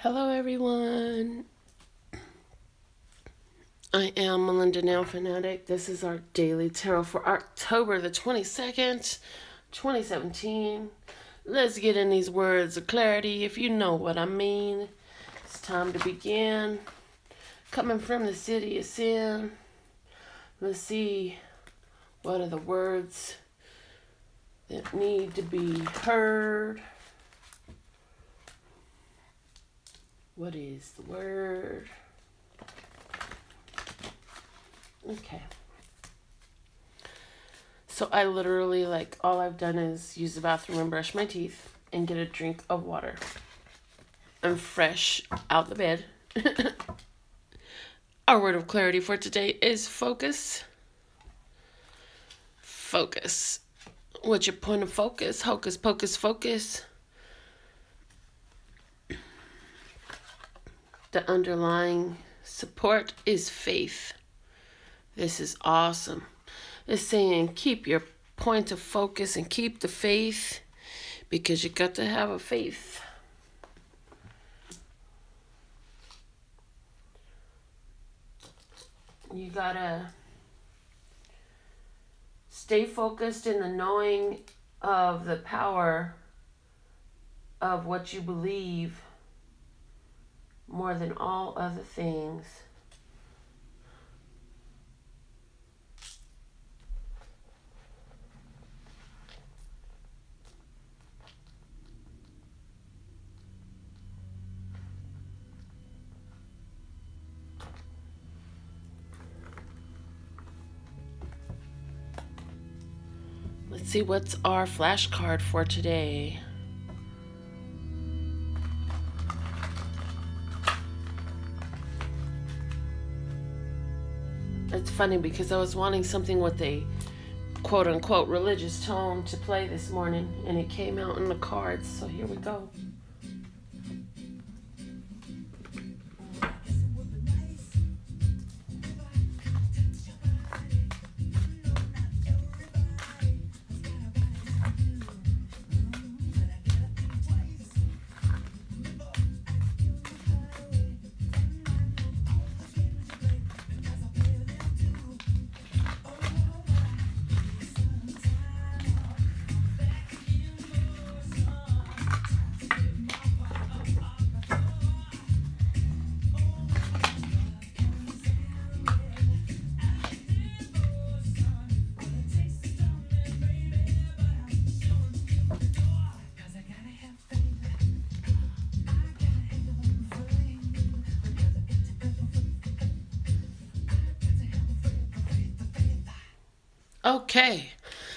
Hello, everyone. I am Melinda Nail Fanatic. This is our daily tarot for October the 22nd, 2017. Let's get in these words of clarity, if you know what I mean. It's time to begin. Coming from the city of sin, let's see what are the words that need to be heard. What is the word? Okay. So I literally, all I've done is use the bathroom and brush my teeth and get a drink of water. I'm fresh out the bed. Our word of clarity for today is focus. Focus. What's your point of focus? Hocus pocus focus. The underlying support is faith. This is awesome. It's saying keep your point of focus and keep the faith, because you got to have a faith. You gotta stay focused in the knowing of the power of what you believe more than all other things. Let's see what's our flashcard for today. It's funny because I was wanting something with a quote-unquote religious tone to play this morning, and it came out in the cards, so here we go. Okay,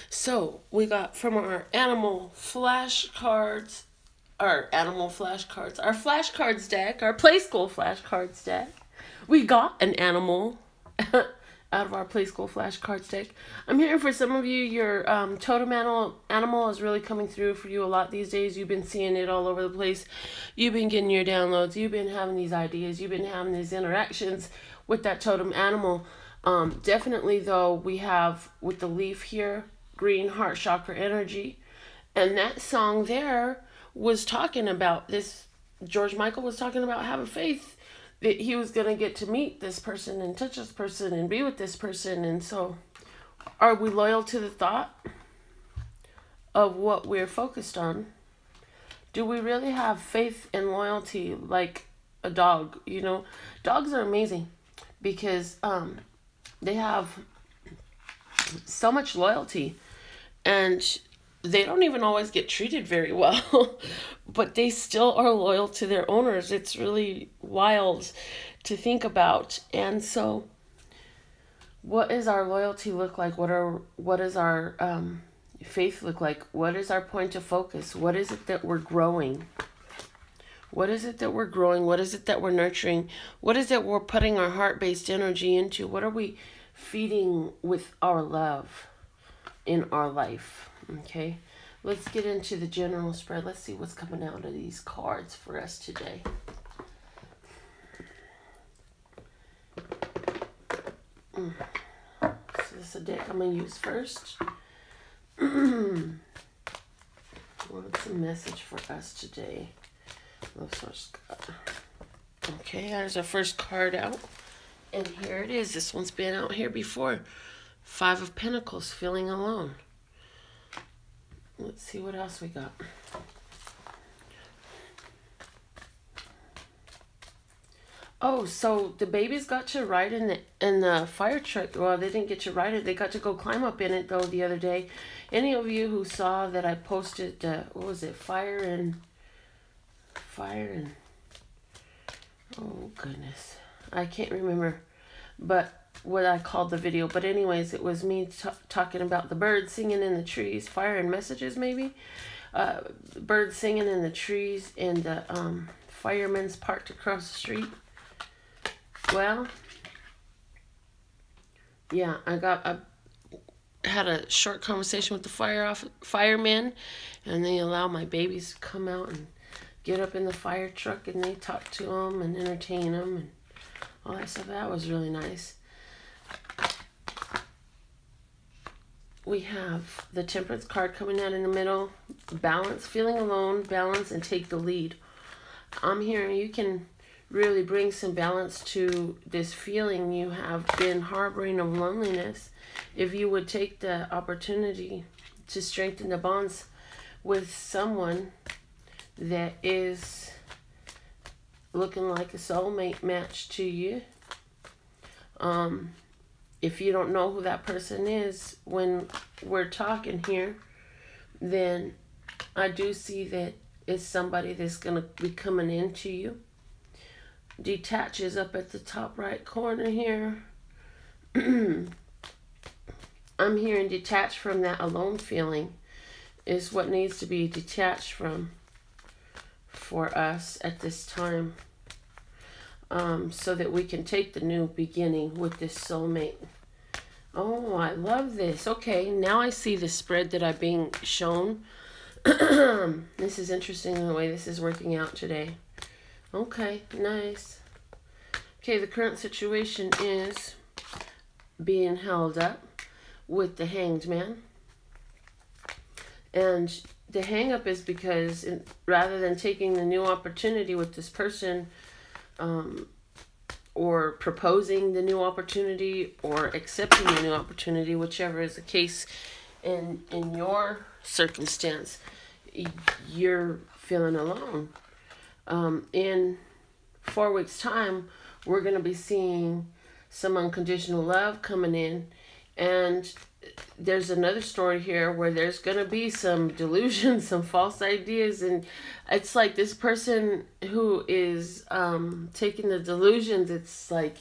so we got from our animal flashcards, our flashcards deck, our Play School flashcards deck. We got an animal out of our Play School flashcards deck. I'm hearing for some of you, your totem animal is really coming through for you a lot these days. You've been seeing it all over the place. You've been getting your downloads. You've been having these ideas. You've been having these interactions with that totem animal. Definitely though, we have with the leaf here, green heart chakra energy. And that song there was talking about this. George Michael was talking about having faith that he was going to get to meet this person and touch this person and be with this person. And so are we loyal to the thought of what we're focused on? Do we really have faith and loyalty like a dog? You know, dogs are amazing because they have so much loyalty, and they don't even always get treated very well, but they still are loyal to their owners. It's really wild to think about. And so what does our loyalty look like? What does our faith look like? What is our point of focus? What is it that we're growing? What is it that we're growing? What is it that we're nurturing? What is it we're putting our heart-based energy into? What are we feeding with our love in our life? Okay, let's get into the general spread. Let's see what's coming out of these cards for us today. So this is a deck I'm going to use first. What's the message for us today? the first card. Okay, there's our first card out. And here it is. This one's been out here before. Five of Pentacles, feeling alone. Let's see what else we got. Oh, so the babies got to ride in the fire truck. Well, they didn't get to ride it. They got to go climb up in it though the other day. Any of you who saw that I posted, what was it? Fire and. Oh goodness, I can't remember, but what I called the video. But anyways, it was me talking about the birds singing in the trees, fire and messages maybe. Birds singing in the trees, and the firemen's parked across the street. Well, yeah, I had a short conversation with the firemen, and they allow my babies to come out and get up in the fire truck, and they talk to them and entertain them and all that stuff. That was really nice. We have the Temperance card coming out in the middle. Balance, feeling alone, balance, and take the lead. I'm hearing you can really bring some balance to this feeling you have been harboring of loneliness. If you would take the opportunity to strengthen the bonds with someone that is looking like a soulmate match to you. If you don't know who that person is when we're talking here, then I do see that it's somebody that's going to be coming into you. Detach is up at the top right corner here. I'm hearing detach from that alone feeling is what needs to be detached from for us at this time, so that we can take the new beginning with this soulmate. Oh, I love this. Okay, now I see the spread that I'm being shown. This is interesting the way this is working out today. Okay, nice. Okay, the current situation is being held up with the Hanged Man. And the hang up is because rather than taking the new opportunity with this person, or proposing the new opportunity or accepting the new opportunity, whichever is the case in your circumstance, you're feeling alone. In 4 weeks' time, we're going to be seeing some unconditional love coming in, and there's another story here where there's going to be some delusions, some false ideas, and it's like this person who is taking the delusions, it's like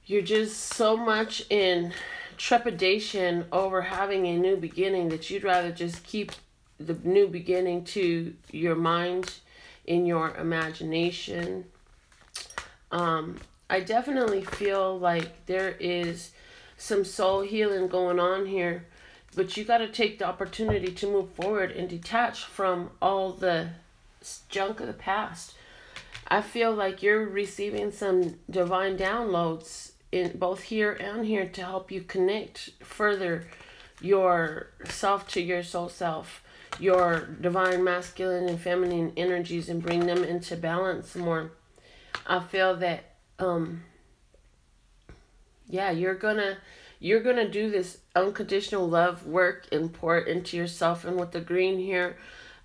you're just so much in trepidation over having a new beginning that you'd rather just keep the new beginning to your mind, in your imagination. I definitely feel like there is some soul healing going on here, but you got to take the opportunity to move forward and detach from all the junk of the past. I feel like you're receiving some divine downloads in both here and here to help you connect further yourself to your soul self, your divine masculine and feminine energies, and bring them into balance more. I feel that yeah, you're gonna do this unconditional love work and pour it into yourself. And with the green here,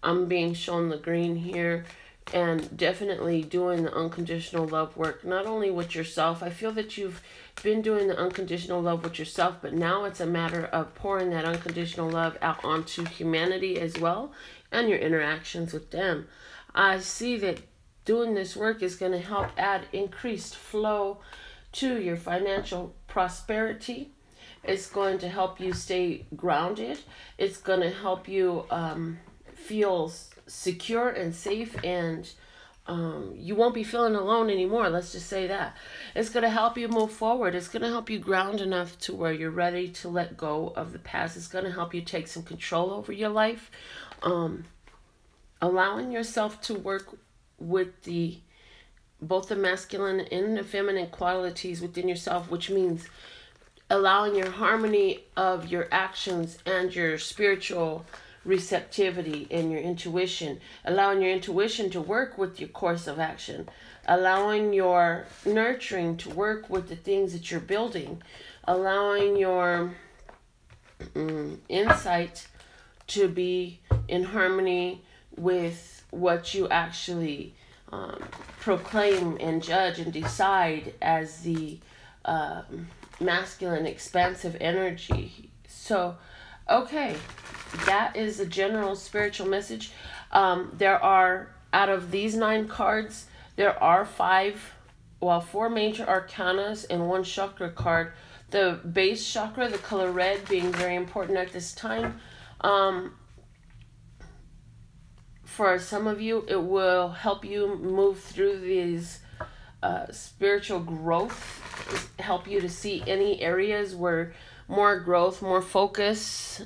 I'm being shown the green here, and definitely doing the unconditional love work, not only with yourself. I feel that you've been doing the unconditional love with yourself, but now it's a matter of pouring that unconditional love out onto humanity as well, and your interactions with them. I see that doing this work is going to help add increased flow to your financial prosperity. It's going to help you stay grounded. It's going to help you feel secure and safe, and you won't be feeling alone anymore. Let's just say that. It's going to help you move forward. It's going to help you ground enough to where you're ready to let go of the past. It's going to help you take some control over your life, allowing yourself to work with both the masculine and the feminine qualities within yourself, which means allowing your harmony of your actions and your spiritual receptivity and your intuition, allowing your intuition to work with your course of action, allowing your nurturing to work with the things that you're building, allowing your insight to be in harmony with what you actually proclaim and judge and decide as the masculine expansive energy. So okay, that is a general spiritual message. There are, out of these 9 cards, there are 4 major arcanas and 1 chakra card. The base chakra, the color red, being very important at this time. For some of you, it will help you move through these spiritual growth, help you to see any areas where more growth, more focus,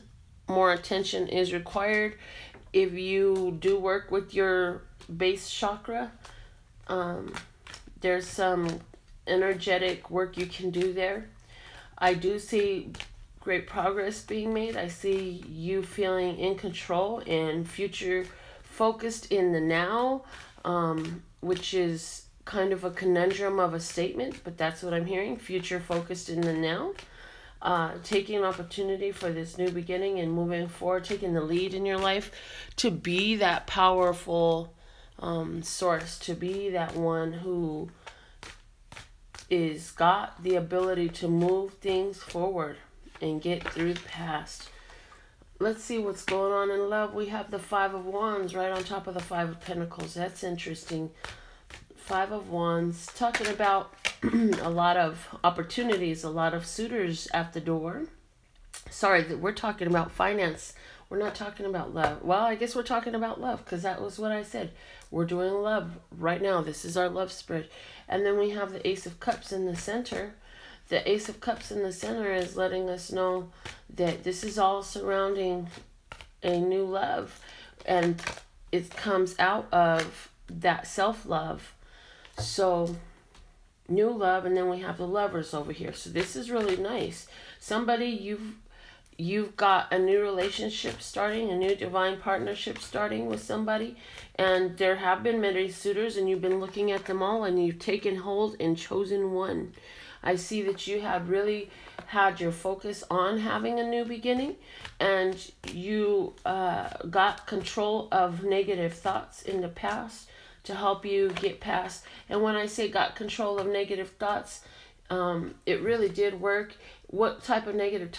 more attention is required. If you do work with your base chakra, there's some energetic work you can do there. I do see great progress being made. I see you feeling in control and future focused in the now, which is kind of a conundrum of a statement, but that's what I'm hearing. Future focused in the now. Taking an opportunity for this new beginning and moving forward, taking the lead in your life to be that powerful source, to be that one who is got the ability to move things forward and get through the past. Let's see what's going on in love. We have the 5 of Wands right on top of the 5 of Pentacles. That's interesting. 5 of Wands, talking about a lot of opportunities, a lot of suitors at the door. Sorry, we're talking about finance. We're not talking about love. Well, I guess we're talking about love because that was what I said. We're doing love right now. This is our love spread. And then we have the Ace of Cups in the center. The Ace of Cups in the center is letting us know that this is all surrounding a new love. And it comes out of that self-love. So, new love, and then we have the Lovers over here. So this is really nice. Somebody, you've got a new relationship starting, a new divine partnership starting with somebody, and there have been many suitors, and you've been looking at them all, and you've taken hold and chosen one. I see that you have really had your focus on having a new beginning, and you got control of negative thoughts in the past to help you get past. And when I say got control of negative thoughts, it really did work. What type of negative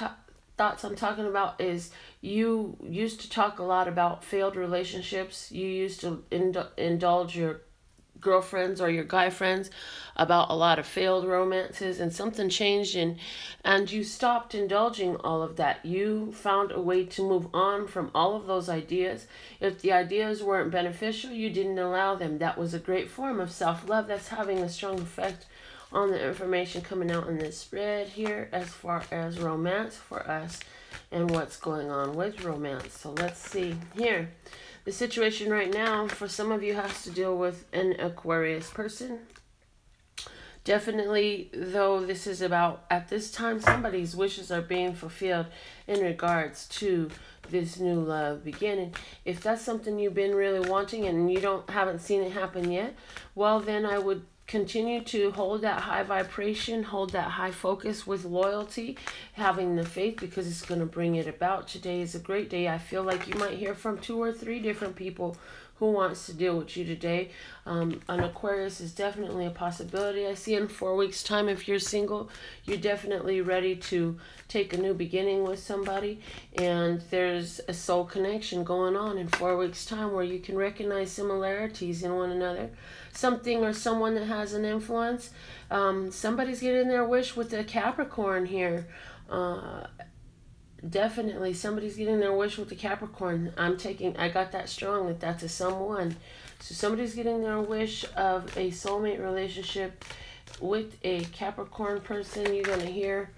thoughts I'm talking about is you used to talk a lot about failed relationships. You used to indulge your girlfriends or your guy friends about a lot of failed romances, and something changed and you stopped indulging all of that. You found a way to move on from all of those ideas. If the ideas weren't beneficial, you didn't allow them. That was a great form of self-love that's having a strong effect on the information coming out in this spread here as far as romance for us and what's going on with romance. So let's see here. The situation right now for some of you has to deal with an Aquarius person. Definitely, though, this is about, at this time, somebody's wishes are being fulfilled in regards to this new love beginning. If that's something you've been really wanting and you haven't seen it happen yet, well, then I would continue to hold that high vibration, hold that high focus with loyalty, having the faith, because it's going to bring it about. Today is a great day. I feel like you might hear from 2 or 3 different people who wants to deal with you today. An Aquarius is definitely a possibility. I see in 4 weeks' time, if you're single, you're definitely ready to take a new beginning with somebody. And there's a soul connection going on in 4 weeks' time where you can recognize similarities in one another. Something or someone that has an influence. Somebody's getting their wish with the Capricorn here. Definitely somebody's getting their wish with the Capricorn. I got that strong that that's a someone. So somebody's getting their wish of a soulmate relationship with a Capricorn person. You're going to hear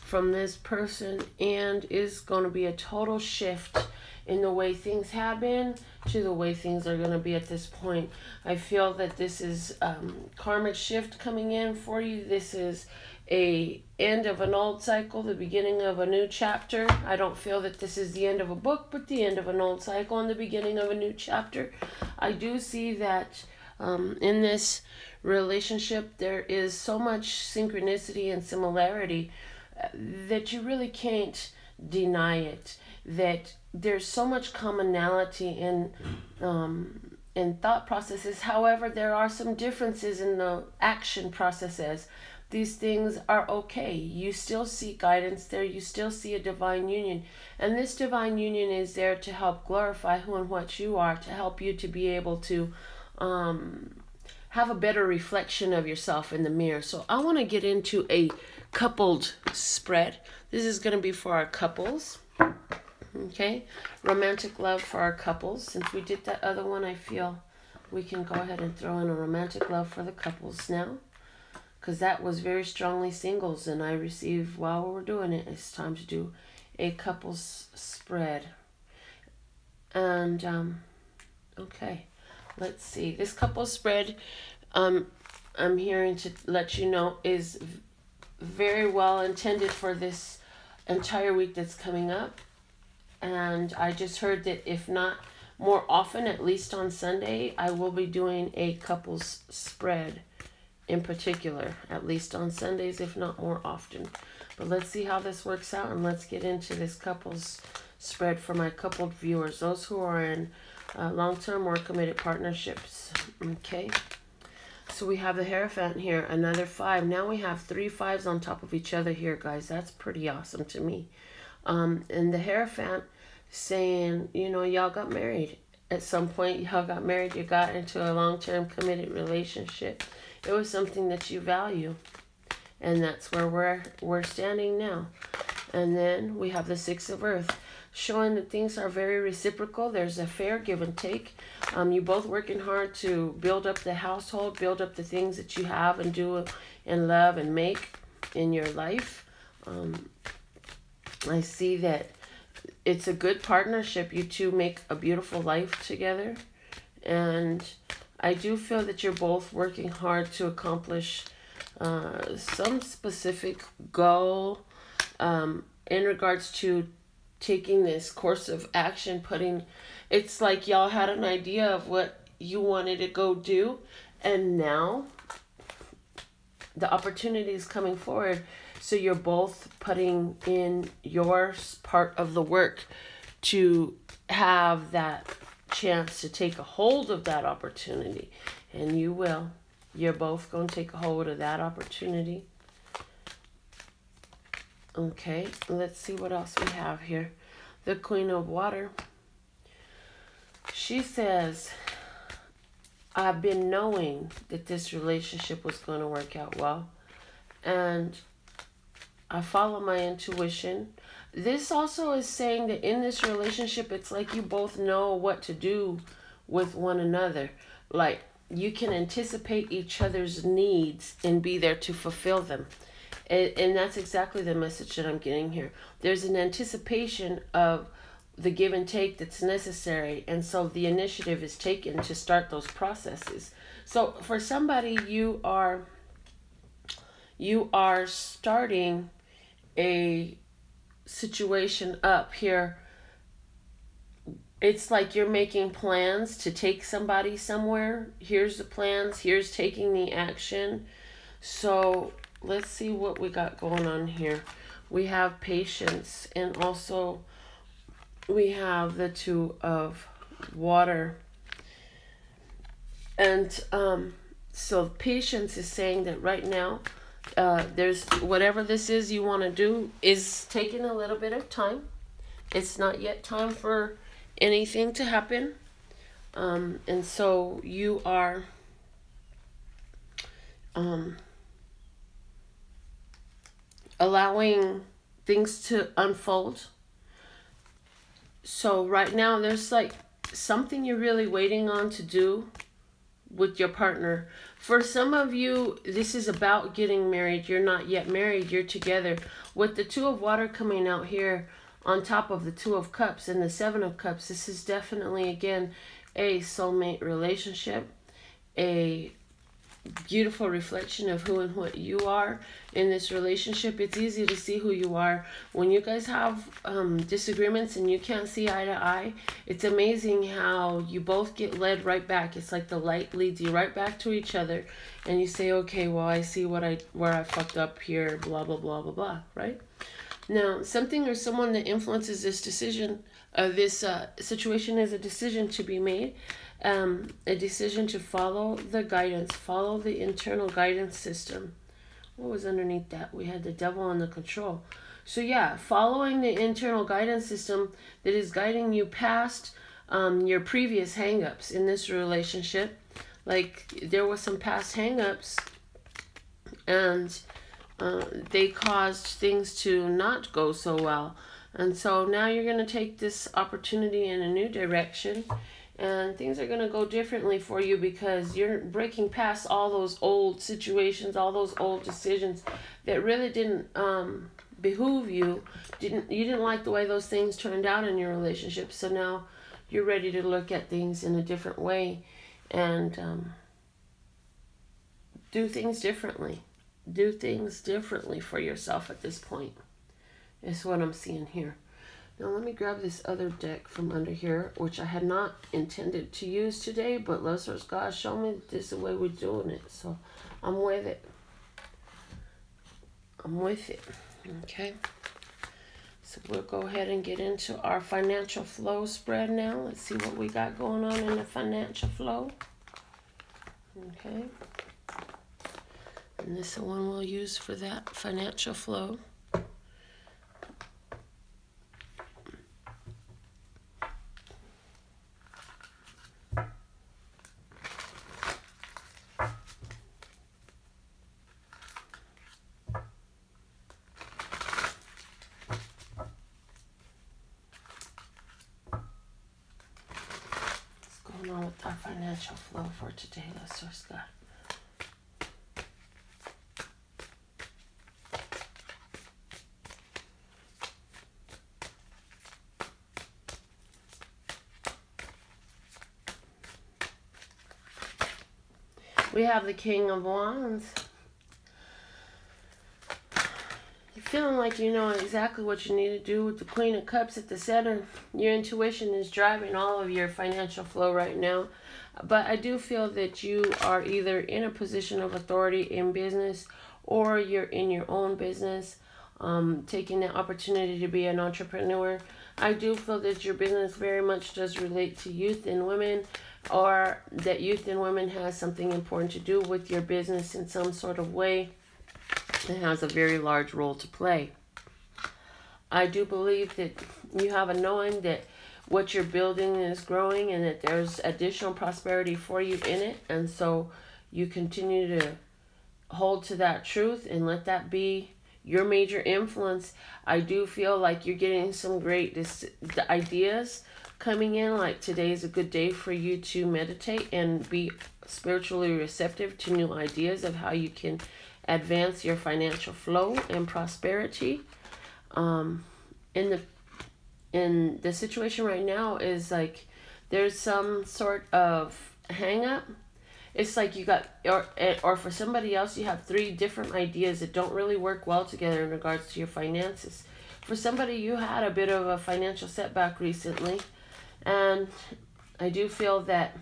from this person, and is going to be a total shift in the way things have been to the way things are going to be at this point. I feel that this is karmic shift coming in for you. This is a end of an old cycle, the beginning of a new chapter. I don't feel that this is the end of a book, but the end of an old cycle and the beginning of a new chapter. I do see that in this relationship there is so much synchronicity and similarity that you really can't deny it. That there's so much commonality in thought processes. However, there are some differences in the action processes. These things are okay. You still see guidance there. You still see a divine union. And this divine union is there to help glorify who and what you are, to help you to be able to have a better reflection of yourself in the mirror. So I want to get into a coupled spread. This is going to be for our couples. Okay? Romantic love for our couples. Since we did that other one, I feel we can go ahead and throw in a romantic love for the couples now. Because that was very strongly singles, and I received while we're doing it, it's time to do a couples spread. And okay, let's see. This couples spread, I'm hearing to let you know, is very well intended for this entire week that's coming up. And I just heard that if not more often, at least on Sunday, I will be doing a couples spread. In particular, at least on Sundays, if not more often. But let's see how this works out, and let's get into this couples spread for my coupled viewers, those who are in long-term or committed partnerships. Okay, so we have the Hierophant here, another 5. Now we have 3 5s on top of each other here, guys. That's pretty awesome to me. And the Hierophant saying, you know, y'all got married. At some point, y'all got married. You got into a long-term committed relationship. It was something that you value, and that's where we're standing now. And then we have the 6 of Earth, showing that things are very reciprocal. There's a fair give and take. You both working hard to build up the household, build up the things that you have and do and love and make in your life. I see that it's a good partnership. You two make a beautiful life together, and I do feel that you're both working hard to accomplish some specific goal in regards to taking this course of action, it's like y'all had an idea of what you wanted to go do, and now the opportunity is coming forward. So you're both putting in your part of the work to have that chance to take a hold of that opportunity, and you will. You're both going to take a hold of that opportunity. Okay, let's see what else we have here. The Queen of Water. She says, I've been knowing that this relationship was going to work out well, and I follow my intuition. This also is saying that in this relationship, it's like you both know what to do with one another. Like, you can anticipate each other's needs and be there to fulfill them. And that's exactly the message that I'm getting here. There's an anticipation of the give and take that's necessary. And so the initiative is taken to start those processes. So for somebody, you are starting a situation up here. It's like you're making plans to take somebody somewhere. Here's the plans. Here's taking the action. So let's see what we got going on here. We have patience, and also we have the 2 of Water. And so patience is saying that right now, there's whatever this is you want to do is taking a little bit of time. It's not yet time for anything to happen. And so you are allowing things to unfold. So right now there's like something you're really waiting on to do with your partner. For some of you, this is about getting married. You're not yet married. You're together. With the 2 of Water coming out here, on top of the Two of Cups and the Seven of Cups, this is definitely, again, a soulmate relationship, a beautiful reflection of who and what you are in this relationship. It's easy to see who you are when you guys have disagreements and you can't see eye to eye. It's amazing how you both get led right back. It's like the light leads you right back to each other, and you say, okay, well, I see where I fucked up here, blah blah blah blah blah, right? Now, something or someone that influences this decision, this situation, is a decision to be made. A decision to follow the guidance, follow the internal guidance system. What was underneath that? We had the devil and the control. So yeah, following the internal guidance system that is guiding you past your previous hang-ups in this relationship. Like, there was some past hang-ups, and they caused things to not go so well. And so now you're going to take this opportunity in a new direction, and things are going to go differently for you because you're breaking past all those old situations, all those old decisions that really didn't behoove you. You didn't like the way those things turned out in your relationship. So now you're ready to look at things in a different way and do things differently. Do things differently for yourself at this point. Is what I'm seeing here. Now let me grab this other deck from under here, which I had not intended to use today, but Love Source God showed me this is the way we're doing it. So I'm with it. I'm with it. Okay. So we'll go ahead and get into our financial flow spread now. Let's see what we got going on in the financial flow. Okay. And this is the one we'll use for that financial flow. On with our financial flow for today, Love Source God. We have the King of Wands. You're feeling like you know exactly what you need to do with the Queen of Cups at the center. Your intuition is driving all of your financial flow right now. But I do feel that you are either in a position of authority in business or you're in your own business, taking the opportunity to be an entrepreneur. I do feel that your business very much does relate to youth and women, or that youth and women has something important to do with your business in some sort of way. It has a very large role to play. I do believe that you have a knowing that what you're building is growing and that there's additional prosperity for you in it. And so you continue to hold to that truth and let that be your major influence. I do feel like you're getting some great ideas coming in. Like today is a good day for you to meditate and be spiritually receptive to new ideas of how you can advance your financial flow and prosperity. In the situation right now is like there's some sort of hang up. It's like you got, or for somebody else, you have 3 different ideas that don't really work well together in regards to your finances. For somebody, you had a bit of a financial setback recently, and I do feel that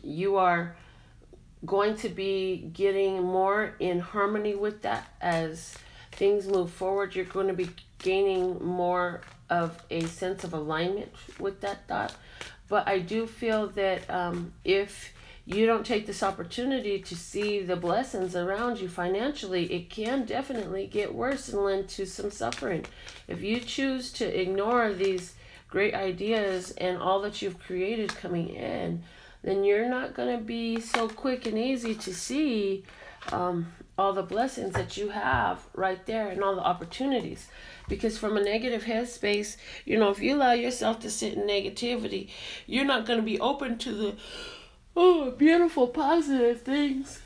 you are going to be getting more in harmony with that as things move forward. You're going to be gaining more of a sense of alignment with that thought. But I do feel that if you don't take this opportunity to see the blessings around you financially, it can definitely get worse and lend to some suffering. If you choose to ignore these great ideas and all that you've created coming in, then you're not going to be so quick and easy to see all the blessings that you have right there and all the opportunities. Because from a negative headspace, you know, if you allow yourself to sit in negativity, you're not going to be open to the beautiful, positive things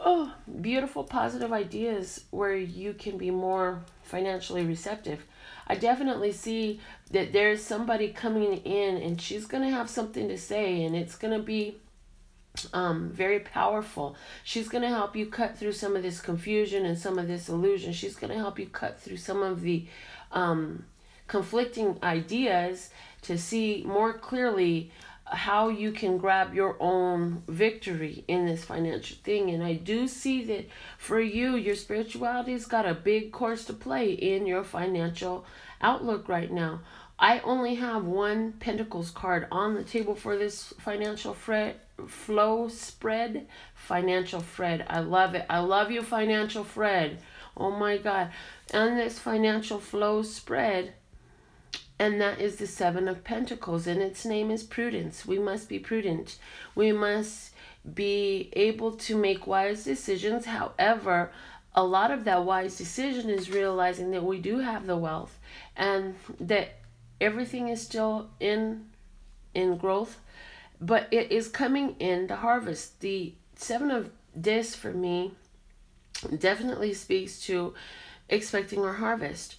Oh, beautiful, positive ideas where you can be more financially receptive. I definitely see that there's somebody coming in and she's going to have something to say, and it's going to be very powerful. She's going to help you cut through some of this confusion and some of this illusion. She's going to help you cut through some of the conflicting ideas to see more clearly how you can grab your own victory in this financial thing. And I do see that for you, your spirituality's got a big course to play in your financial outlook right now. I only have one Pentacles card on the table for this financial flow spread. Financial Fred. I love it. I love you, Financial Fred. Oh my God. And this financial flow spread, and that is the Seven of Pentacles, and its name is prudence. We must be prudent. We must be able to make wise decisions. However, a lot of that wise decision is realizing that we do have the wealth and that everything is still in growth, but it is coming in the harvest. The Seven of Discs for me definitely speaks to expecting our harvest.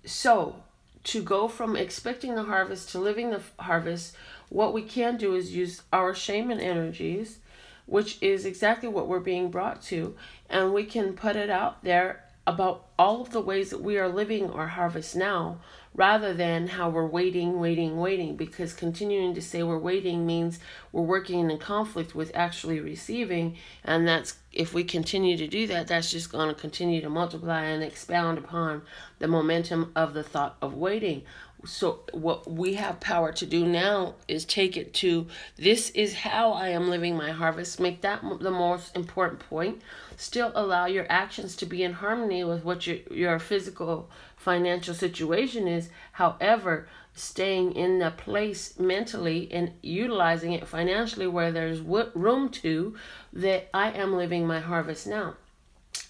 So to go from expecting the harvest to living the harvest, what we can do is use our shaman energies, which is exactly what we're being brought to, and we can put it out there about all of the ways that we are living our harvest now, rather than how we're waiting, because continuing to say we're waiting means we're working in conflict with actually receiving, and that's, if we continue to do that, that's just going to continue to multiply and expound upon the momentum of the thought of waiting. So what we have power to do now is take it to, this is how I am living my harvest. Make that the most important point. Still allow your actions to be in harmony with what your physical financial situation is. However, staying in the place mentally and utilizing it financially where there's room to, that I am living my harvest now.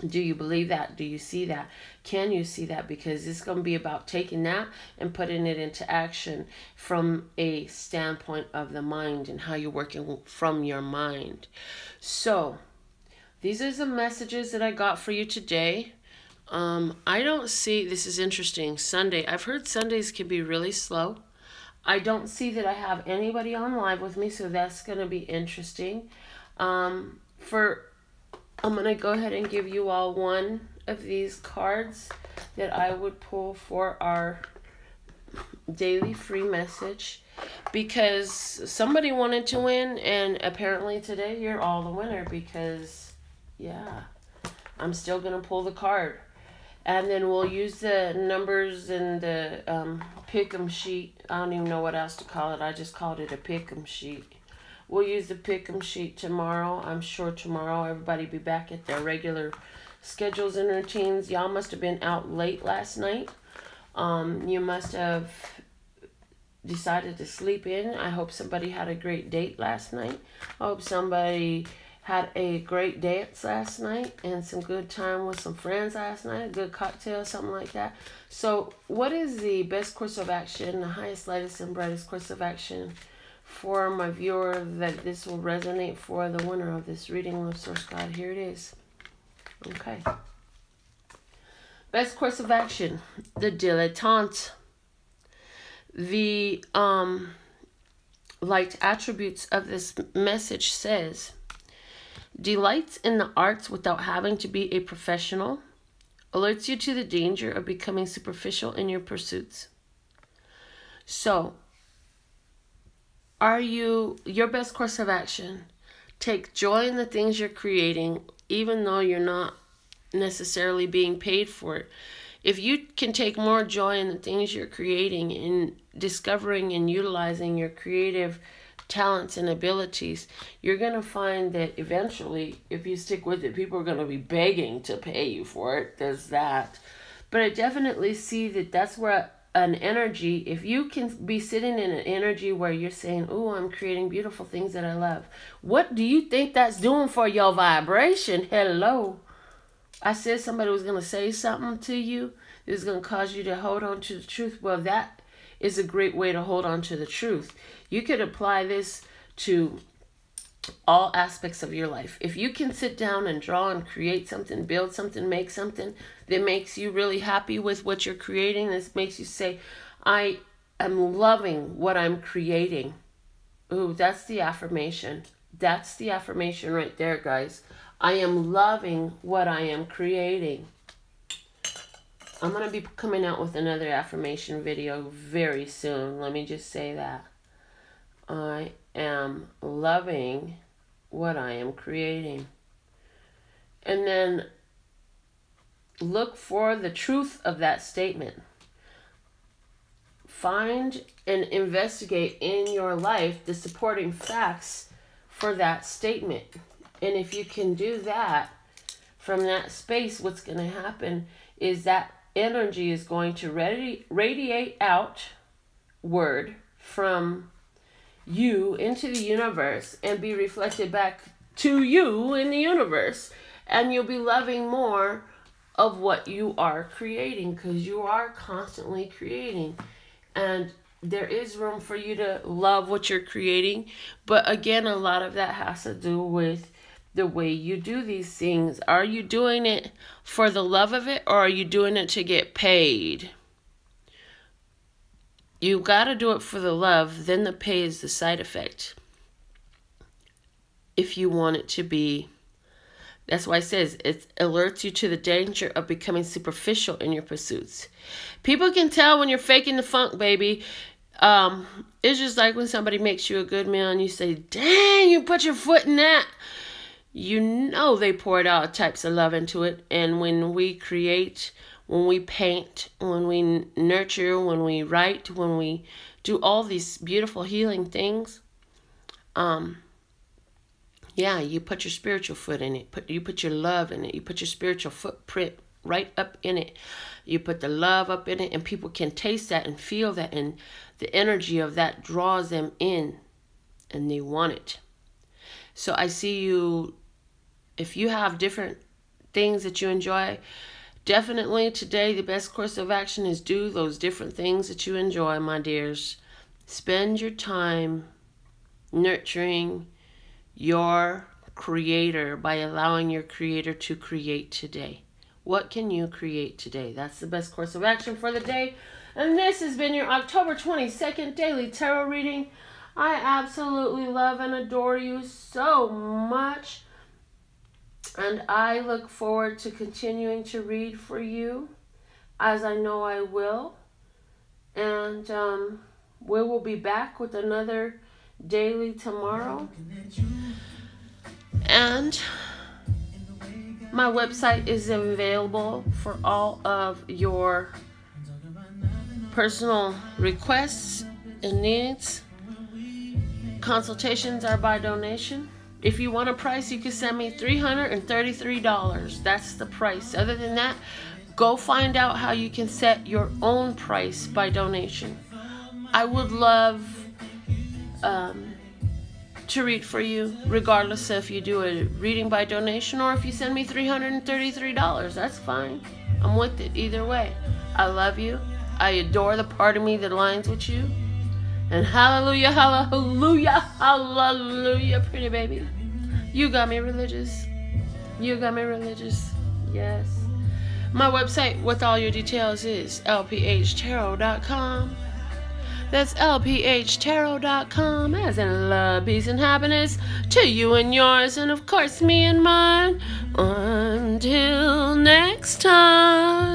Do you believe that? Do you see that? Can you see that? Because it's going to be about taking that and putting it into action from a standpoint of the mind and how you're working from your mind. So these are the messages that I got for you today. I don't see, this is interesting, Sunday. I've heard Sundays can be really slow. I don't see that I have anybody on live with me, so that's going to be interesting. I'm going to go ahead and give you all one of these cards that I would pull for our daily free message, because somebody wanted to win, and apparently today you're all the winner, because, yeah, I'm still going to pull the card. And then we'll use the numbers in the pick'em sheet. I don't even know what else to call it. I just called it a pick'em sheet. We'll use the pick'em sheet tomorrow. I'm sure tomorrow everybody be back at their regular schedules and routines. Y'all must have been out late last night. You must have decided to sleep in. I hope somebody had a great date last night. I hope somebody had a great dance last night and some good time with some friends last night, a good cocktail, something like that. So what is the best course of action, the highest, lightest, and brightest course of action for my viewer that this will resonate for the winner of this reading, Love Source God? Here it is. Okay. Best course of action, the dilettante. The light attributes of this message says, delights in the arts without having to be a professional, alerts you to the danger of becoming superficial in your pursuits. So, your best course of action, take joy in the things you're creating, even though you're not necessarily being paid for it. If you can take more joy in the things you're creating and discovering and utilizing your creative talents and abilities, you're going to find that eventually, if you stick with it, people are going to be begging to pay you for it. There's that. But I definitely see that that's where an energy, if you can be sitting in an energy where you're saying, oh, I'm creating beautiful things that I love. What do you think that's doing for your vibration? Hello. I said somebody was going to say something to you that is going to cause you to hold on to the truth. Well, that is a great way to hold on to the truth. You could apply this to all aspects of your life. If you can sit down and draw and create something, build something, make something that makes you really happy with what you're creating, this makes you say, I am loving what I'm creating. Ooh, that's the affirmation. That's the affirmation right there, guys. I am loving what I am creating. I'm going to be coming out with another affirmation video very soon. Let me just say that. I am loving what I am creating. And then look for the truth of that statement. Find and investigate in your life the supporting facts for that statement. And if you can do that, from that space, what's going to happen is that energy is going to radiate outward from you into the universe and be reflected back to you in the universe. And you'll be loving more of what you are creating, because you are constantly creating. And there is room for you to love what you're creating. But again, a lot of that has to do with the way you do these things. Are you doing it for the love of it, or are you doing it to get paid? You got to do it for the love, then the pay is the side effect. If you want it to be. That's why it says it alerts you to the danger of becoming superficial in your pursuits. People can tell when you're faking the funk, baby. It's just like when somebody makes you a good meal and you say, dang, you put your foot in that. You know they poured out types of love into it. And when we create, when we paint, when we nurture, when we write, when we do all these beautiful healing things, yeah, you put your spiritual foot in it. You put your love in it. You put your spiritual footprint right up in it. You put the love up in it, and people can taste that and feel that, and the energy of that draws them in, and they want it. So I see you, if you have different things that you enjoy, definitely today the best course of action is do those different things that you enjoy, my dears. Spend your time nurturing your creator by allowing your creator to create today. What can you create today? That's the best course of action for the day. And this has been your October 22nd Daily Tarot Reading. I absolutely love and adore you so much. And I look forward to continuing to read for you, as I know I will. And we will be back with another daily tomorrow. And my website is available for all of your personal requests and needs. Consultations are by donation. If you want a price, you can send me $333. That's the price. Other than that, go find out how you can set your own price by donation. I would love to read for you, regardless if you do a reading by donation or if you send me $333. That's fine. I'm with it either way. I love you. I adore the part of me that aligns with you. And hallelujah, hallelujah, hallelujah, pretty baby. You got me religious. You got me religious. Yes. My website with all your details is lphtarot.com. That's lphtarot.com, as in love, peace, and happiness to you and yours, and of course me and mine. Until next time.